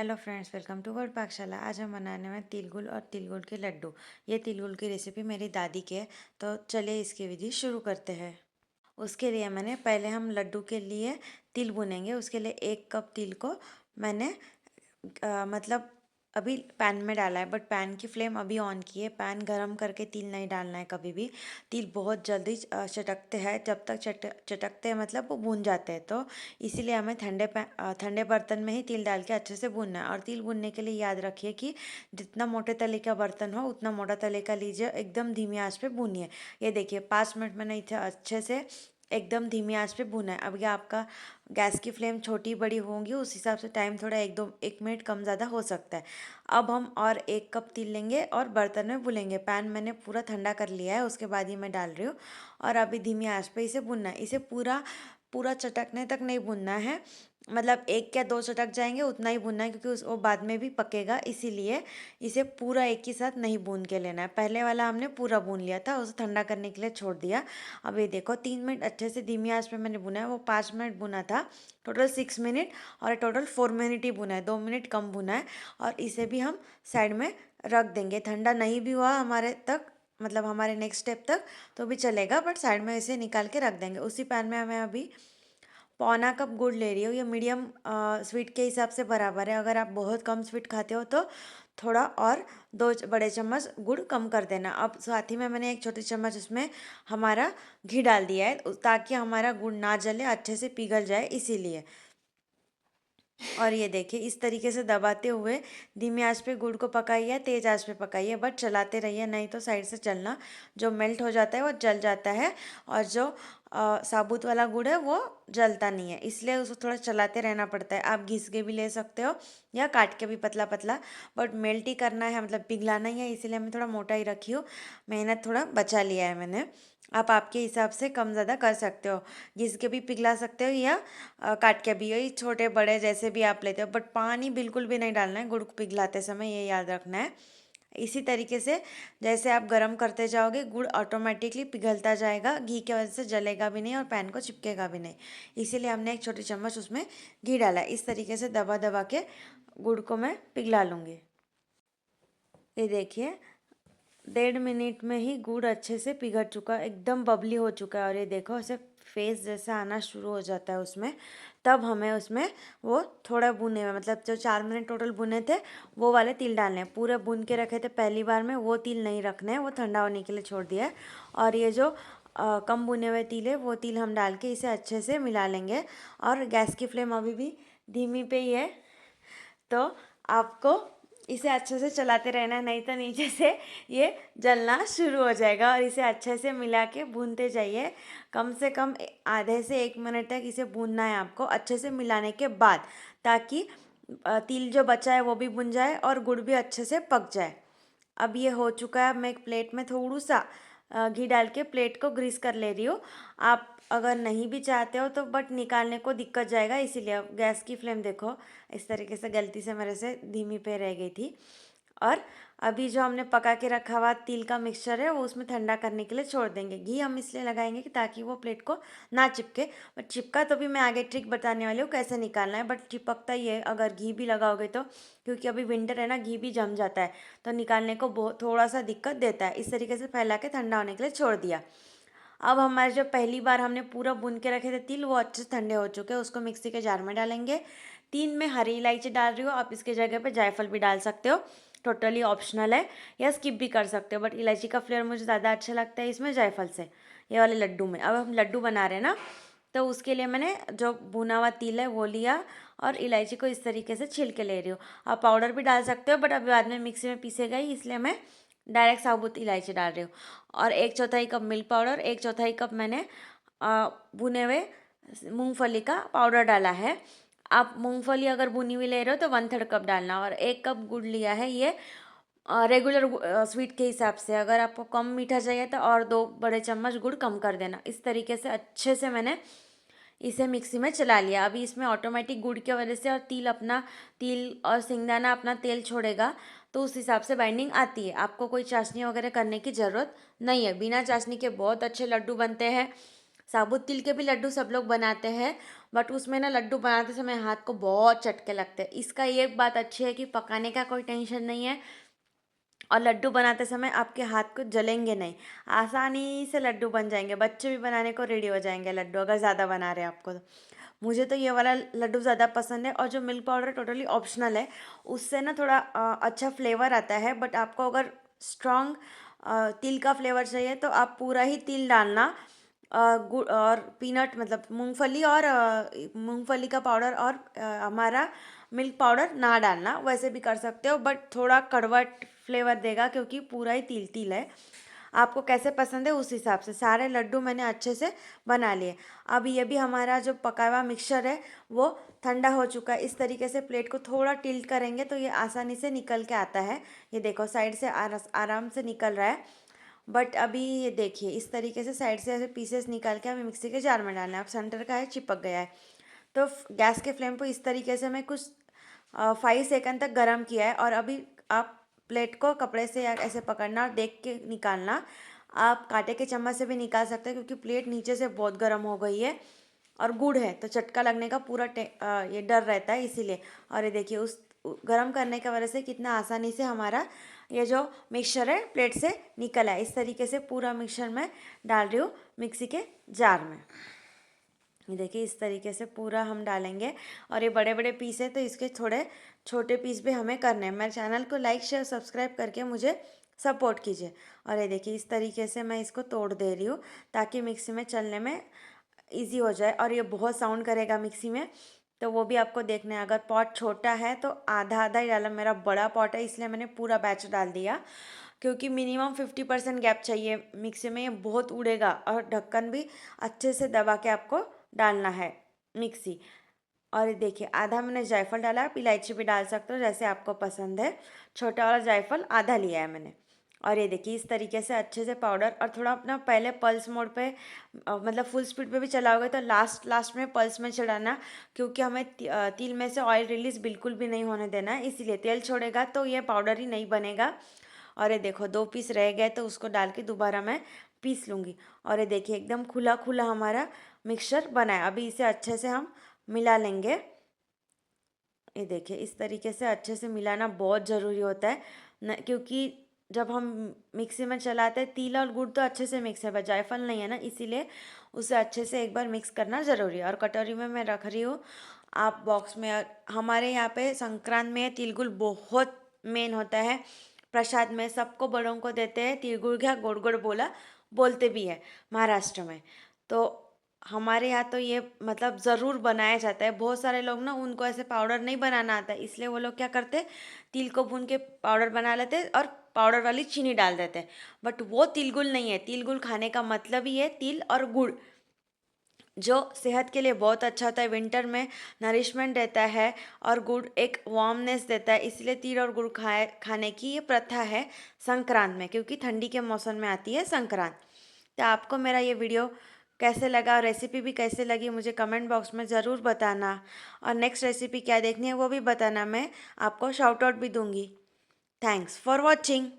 Hello friends, welcome to world Pakshala. आज हम बनाने में तिल गुड़ और तिल गुड़ के लड्डू। ये तिल गुड़ की रेसिपी मेरी दादी की है, तो चलिए इसकी विधि शुरू करते हैं। उसके लिए पहले हम लड्डू के लिए तिल भुनेंगे। उसके लिए 1 कप तिल को मैंने मतलब अभी पैन में डाला है, बट पैन की फ्लेम अभी ऑन की है। पैन गरम करके तिल नहीं डालना है कभी भी। तिल बहुत जल्दी चटकते हैं, जब तक चटकते हैं मतलब वो भून जाते हैं। तो इसीलिए हमें ठंडे बर्तन में ही तिल डाल के अच्छे से भूनना है। और तिल भूनने के लिए याद रखिए कि जितना मोटे तले का बर्तन हो उतना मोटा तले का लीजिए, एकदम धीमी आंच पे भूनिए। ये देखिए 5 मिनट मैंने इसे अच्छे से एकदम धीमी आंच पे भुना है। अब ये आपका गैस की फ्लेम छोटी बड़ी होंगी, उस हिसाब से टाइम थोड़ा 1 मिनट कम ज़्यादा हो सकता है। अब हम और 1 कप तिल लेंगे और बर्तन में भूनेंगे। पैन मैंने पूरा ठंडा कर लिया है, उसके बाद ही मैं डाल रही हूँ। और अभी धीमी आंच पे इसे भुनना है। इसे पूरा पूरा चटकने तक नहीं भुनना है, मतलब 1 या 2 चटक जाएंगे उतना ही भुनना है, क्योंकि वो बाद में भी पकेगा। इसीलिए इसे पूरा एक ही साथ नहीं भून के लेना है। पहले वाला हमने पूरा भून लिया था, उसे ठंडा करने के लिए छोड़ दिया। अब ये देखो 3 मिनट अच्छे से धीमी आंच पे मैंने भुना है। वो 5 मिनट भुना था, टोटल 6 मिनट, और टोटल 4 मिनट ही भुना है, 2 मिनट कम भुना है। और इसे भी हम साइड में रख देंगे। ठंडा नहीं भी हुआ हमारे तक, मतलब हमारे नेक्स्ट स्टेप तक, तो भी चलेगा, बट साइड में इसे निकाल के रख देंगे। उसी पैन में हमें अभी 1/4 कप गुड़ ले रही हूँ। ये मीडियम स्वीट के हिसाब से बराबर है। अगर आप बहुत कम स्वीट खाते हो तो थोड़ा और 2 बड़े चम्मच गुड़ कम कर देना। अब साथ ही में मैंने 1 छोटी चम्मच उसमें हमारा घी डाल दिया है, ताकि हमारा गुड़ ना जले, अच्छे से पिघल जाए, इसीलिए। और ये देखिए इस तरीके से दबाते हुए धीमी आंच पे गुड़ को पकाइए, तेज आंच पे पकाइए, बट चलाते रहिए, नहीं तो साइड से जलना, जो मेल्ट हो जाता है वो जल जाता है। और जो साबुत वाला गुड़ है वो जलता नहीं है, इसलिए उसको थोड़ा चलाते रहना पड़ता है। आप घिस के भी ले सकते हो या काट के भी पतला पतला, बट मेल्ट ही करना है, मतलब पिघलाना ही है, इसीलिए मैं थोड़ा मोटा ही रखी हूँ। मेहनत थोड़ा बचा लिया है मैंने। आप आपके हिसाब से कम ज़्यादा कर सकते हो, घिस के भी पिघला सकते हो या काट के भी, यही छोटे बड़े जैसे भी आप लेते हो, बट पानी बिल्कुल भी नहीं डालना है गुड़ को पिघलाते समय, ये याद रखना है। इसी तरीके से जैसे आप गरम करते जाओगे, गुड़ ऑटोमेटिकली पिघलता जाएगा, घी की वजह से जलेगा भी नहीं और पैन को चिपकेगा भी नहीं। इसीलिए हमने 1 छोटी चम्मच उसमें घी डाला है। इस तरीके से दबा दबा के गुड़ को मैं पिघला लूँगी। ये देखिए 1.5 मिनट में ही गुड़ अच्छे से पिघल चुका है, एकदम बबली हो चुका है। और ये देखो ऐसे फेस जैसा आना शुरू हो जाता है उसमें। तब हमें उसमें वो थोड़ा भुने हुए, मतलब जो 4 मिनट टोटल भुने थे वो वाले तिल डालने हैं। पूरे भुन के रखे थे पहली बार में, वो तिल नहीं रखने हैं, वो ठंडा होने के लिए छोड़ दिया है। और ये जो कम भुने हुए तिल है वो तिल हम डाल के इसे अच्छे से मिला लेंगे। और गैस की फ्लेम अभी भी धीमी पे ही है, तो आपको इसे अच्छे से चलाते रहना है, नहीं तो नीचे से ये जलना शुरू हो जाएगा। और इसे अच्छे से मिला के भूनते जाइए, कम से कम आधे से 1 मिनट तक इसे भूनना है आपको, अच्छे से मिलाने के बाद, ताकि तिल जो बचा है वो भी भुन जाए और गुड़ भी अच्छे से पक जाए। अब ये हो चुका है। अब मैं एक प्लेट में थोड़ा सा घी डाल के प्लेट को ग्रीस कर ले रही हूँ। आप अगर नहीं भी चाहते हो तो बट निकालने को दिक्कत जाएगा, इसीलिए। अब गैस की फ्लेम देखो, इस तरीके से गलती से मेरे से धीमी पे रह गई थी। और अभी जो हमने पका के रखा हुआ तिल का मिक्सचर है वो उसमें ठंडा करने के लिए छोड़ देंगे। घी हम इसलिए लगाएंगे कि ताकि वो प्लेट को ना चिपके, बट चिपका तो भी मैं आगे ट्रिक बताने वाली हूँ कैसे निकालना है, बट चिपकता ही है अगर घी भी लगाओगे तो, क्योंकि अभी विंटर है ना, घी भी जम जाता है, तो निकालने को बहुत थोड़ा सा दिक्कत देता है। इस तरीके से फैला के ठंडा होने के लिए छोड़ दिया। अब हमारे जो पहली बार हमने पूरा भून के रखे थे तिल, वो अच्छे से ठंडे हो चुके हैं, उसको मिक्सी के जार में डालेंगे। 3 में हरी इलायची डाल रही हूँ, आप इसके जगह पे जायफल भी डाल सकते हो, टोटली ऑप्शनल है, या स्किप भी कर सकते हो, बट इलायची का फ्लेवर मुझे ज़्यादा अच्छा लगता है इसमें जायफल से, ये वाले लड्डू में। अब हम लड्डू बना रहे हैं ना, तो उसके लिए मैंने जो भुना हुआ तिल है वो लिया और इलायची को इस तरीके से छिल के ले रही हूँ। आप पाउडर भी डाल सकते हो, बट अभी बाद में मिक्सी में पीसेगा ही, इसलिए मैं डायरेक्ट साबुत इलायची डाल रही हूँ। और 1/4 कप मिल्क पाउडर, 1/4 कप मैंने भुने हुए मूंगफली का पाउडर डाला है। आप मूंगफली अगर भुनी हुई ले रहे हो तो 1/3 कप डालना। और 1 कप गुड़ लिया है, ये रेगुलर स्वीट के हिसाब से। अगर आपको कम मीठा चाहिए तो और 2 बड़े चम्मच गुड़ कम कर देना। इस तरीके से अच्छे से मैंने इसे मिक्सी में चला लिया। अभी इसमें ऑटोमेटिक गुड़ की वजह से और तिल और सिंगदाना अपना तेल छोड़ेगा, तो उस हिसाब से बाइंडिंग आती है। आपको कोई चाशनी वगैरह करने की ज़रूरत नहीं है, बिना चाशनी के बहुत अच्छे लड्डू बनते हैं। साबुत तिल के भी लड्डू सब लोग बनाते हैं, बट उसमें ना लड्डू बनाते समय हाथ को बहुत चटके लगते हैं। इसका ये बात अच्छी है कि पकाने का कोई टेंशन नहीं है और लड्डू बनाते समय आपके हाथ को जलेंगे नहीं, आसानी से लड्डू बन जाएंगे। बच्चे भी बनाने को रेडी हो जाएंगे लड्डू, अगर ज़्यादा बना रहे हैं आपको तो। मुझे तो ये वाला लड्डू ज़्यादा पसंद है, और जो मिल्क पाउडर टोटली ऑप्शनल है, उससे ना थोड़ा अच्छा फ्लेवर आता है। बट आपको अगर स्ट्रॉन्ग तिल का फ्लेवर चाहिए तो आप पूरा ही तिल डालना, गुड़ और पीनट मतलब मूंगफली और मूंगफली का पाउडर और हमारा मिल्क पाउडर ना डालना, वैसे भी कर सकते हो, बट थोड़ा कड़वट फ्लेवर देगा क्योंकि पूरा ही तिल तिल है। आपको कैसे पसंद है उस हिसाब से। सारे लड्डू मैंने अच्छे से बना लिए। अब ये भी हमारा जो पका हुआ मिक्सचर है वो ठंडा हो चुका है। इस तरीके से प्लेट को थोड़ा टिल्ट करेंगे तो ये आसानी से निकल के आता है। ये देखो साइड से आराम से निकल रहा है। बट अभी ये देखिए इस तरीके से साइड से ऐसे पीसेस निकाल के हमें मिक्सी के जार में डालना है। अब सेंटर का है चिपक गया है, तो गैस के फ्लेम को इस तरीके से मैं कुछ 5 सेकंड तक गर्म किया है। और अभी आप प्लेट को कपड़े से या ऐसे पकड़ना और देख के निकालना। आप कांटे के चम्मच से भी निकाल सकते हैं क्योंकि प्लेट नीचे से बहुत गर्म हो गई है और गुड़ है तो चटका लगने का पूरा ये डर रहता है, इसीलिए। और ये देखिए उस गर्म करने की वजह से कितना आसानी से हमारा ये जो मिक्सचर है प्लेट से निकल आया। इस तरीके से पूरा मिक्सचर मैं डाल रही हूँ मिक्सी के जार में। ये देखिए इस तरीके से पूरा हम डालेंगे, और ये बड़े बड़े पीस है तो इसके थोड़े छोटे पीस भी हमें करने हैं। मेरे चैनल को लाइक शेयर सब्सक्राइब करके मुझे सपोर्ट कीजिए। और ये देखिए इस तरीके से मैं इसको तोड़ दे रही हूँ ताकि मिक्सी में चलने में इजी हो जाए। और ये बहुत साउंड करेगा मिक्सी में, तो वो भी आपको देखना है। अगर पॉट छोटा है तो आधा आधा ही डाला, मेरा बड़ा पॉट है इसलिए मैंने पूरा बैच डाल दिया, क्योंकि मिनिमम 50% गैप चाहिए मिक्सी में, ये बहुत उड़ेगा। और ढक्कन भी अच्छे से दबा के आपको डालना है मिक्सी। और ये देखिए आधा मैंने जायफल डाला, आप इलायची भी डाल सकते हो जैसे आपको पसंद है। छोटा वाला जायफल आधा लिया है मैंने। और ये देखिए इस तरीके से अच्छे से पाउडर, और थोड़ा अपना पहले पल्स मोड पे मतलब फुल स्पीड पे भी चलाओगे तो लास्ट लास्ट में पल्स में चलाना, क्योंकि हमें तिल में से ऑयल रिलीज बिल्कुल भी नहीं होने देना है, इसीलिए तेल छोड़ेगा तो ये पाउडर ही नहीं बनेगा। और ये देखो 2 पीस रह गए तो उसको डाल के दोबारा मैं पीस लूँगी। और ये देखिए एकदम खुला खुला हमारा मिक्सचर बना है। अभी इसे अच्छे से हम मिला लेंगे। ये देखिए इस तरीके से अच्छे से मिलाना बहुत ज़रूरी होता है न, क्योंकि जब हम मिक्सी में चलाते हैं तिल और गुड़ तो अच्छे से मिक्स है, पर जायफल नहीं है ना, इसीलिए उसे अच्छे से एक बार मिक्स करना ज़रूरी है। और कटोरी में मैं रख रही हूँ, आप बॉक्स में। हमारे यहाँ पे संक्रांत में तिलगुल बहुत मेन होता है। प्रसाद में सबको बड़ों को देते हैं, तिलगुल क्या गुड़ गुड़ बोला बोलते भी है महाराष्ट्र में। तो हमारे यहाँ तो ये मतलब ज़रूर बनाया जाता है। बहुत सारे लोग ना उनको ऐसे पाउडर नहीं बनाना आता है, इसलिए वो लोग क्या करते हैं तिल को भून के पाउडर बना लेते हैं और पाउडर वाली चीनी डाल देते हैं। बट वो तिलगुल नहीं है। तिलगुल खाने का मतलब ही है तिल और गुड़, जो सेहत के लिए बहुत अच्छा होता है। विंटर में नरिशमेंट देता है और गुड़ एक वार्मनेस देता है, इसलिए तिल और गुड़ खाने की ये प्रथा है संक्रांत में, क्योंकि ठंडी के मौसम में आती है संक्रांत। तो आपको मेरा ये वीडियो कैसे लगा और रेसिपी भी कैसे लगी मुझे कमेंट बॉक्स में ज़रूर बताना, और नेक्स्ट रेसिपी क्या देखनी है वो भी बताना, मैं आपको शाउट आउट भी दूंगी। Thanks for watching.